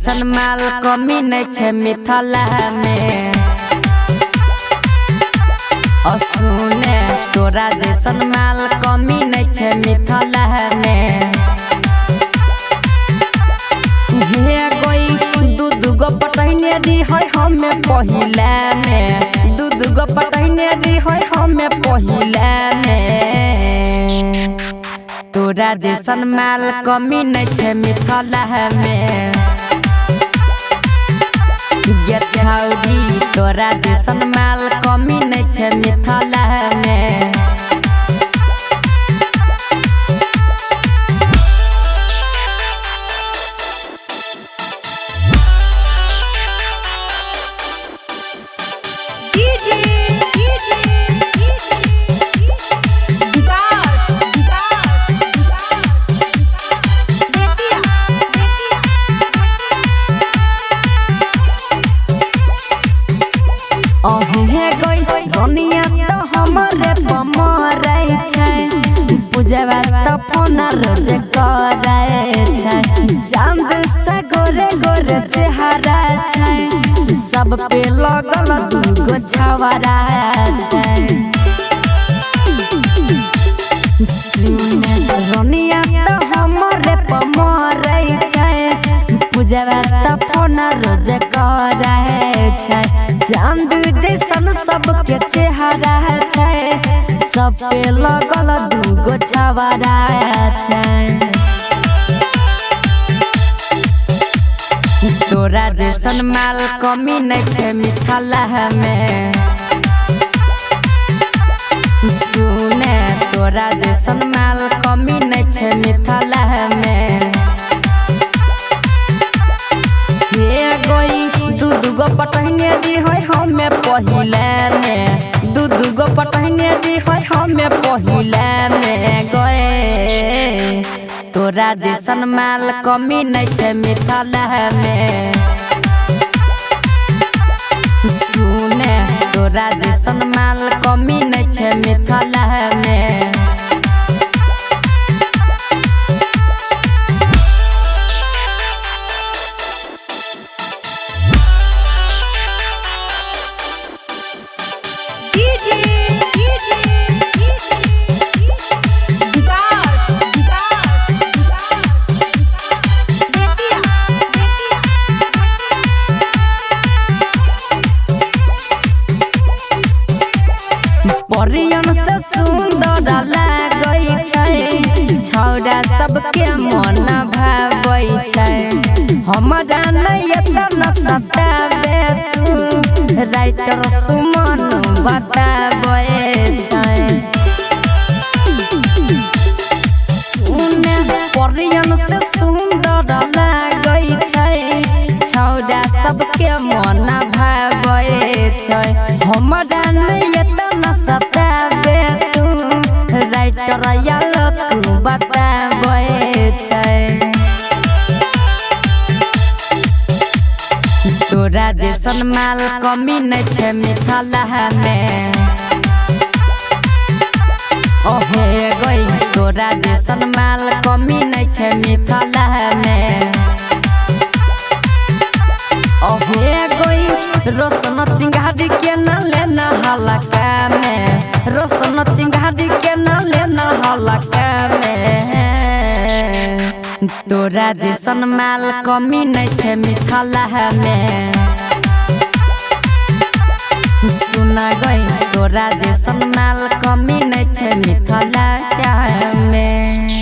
जैसन माल कमी नहीं छे मिथिला में। सुने तोरा जैसन माल कमी नहीं छे मिथिला में। हे कोई दूध गो पटैने दी है हमें पहिला में। दूध गो पटैने दी है हमें पहिला में। तोरा जैसन माल कमी नहीं छे मिथिला में। गे छौरी तोरा जैसन माल कमी नहीं छे मिथिला में। दुनिया तो हमारे पमरै छै। पूजवा तो फोन रोज करै छै। चांद से गोरे गोरे चेहरा छै। सब पे लगल दूगो छवरा छै। सुने दुनिया तो हमारे पमरै छै। पूजवा तो फोन रोज करै छै। चांद जैसन सबके चेहरा छै। सब पे लगल दूगो छवरा छै। तोरा जैसन माल कमी नहीं छे मिथिला में। सुने तोरा जैसन माल कमी नहीं छे मिथिला में। दूध गो पटैने दी है हमें पहिला में। दूध गो पटैने दी है हमें पहिला में। गए तोरा जैसन माल कमी नहीं छे मिथिला में। सुने तोरा जैसन माल कमी नहीं छे मिथिला में। परियन से सुंदर लागै छै। छौरा सबके मन भावै छै। हमरा नहीं एतना सताबे तू राइटर सुमन बताबै छै। सुने परियन से सुंदर लागै छै। छौरा सबके मन भावै छै। हमरा नहीं एतना सताबे तू राइटर याल तू बताबै छै। तोरा जैसन माल कमी नहीं छे मिथिला में। ओहे गई तोरा जैसन माल कमी नहीं छे मिथिला में। ओहे गई रोशन चिंगारी के न लेना हलका में। रोशन चिंगारी के न लेना हलका में। तोरा जैसन माल कमी नहीं छे मिथिला में। सुना गई तोरा जैसन माल कमी नहीं छे मिथिला में।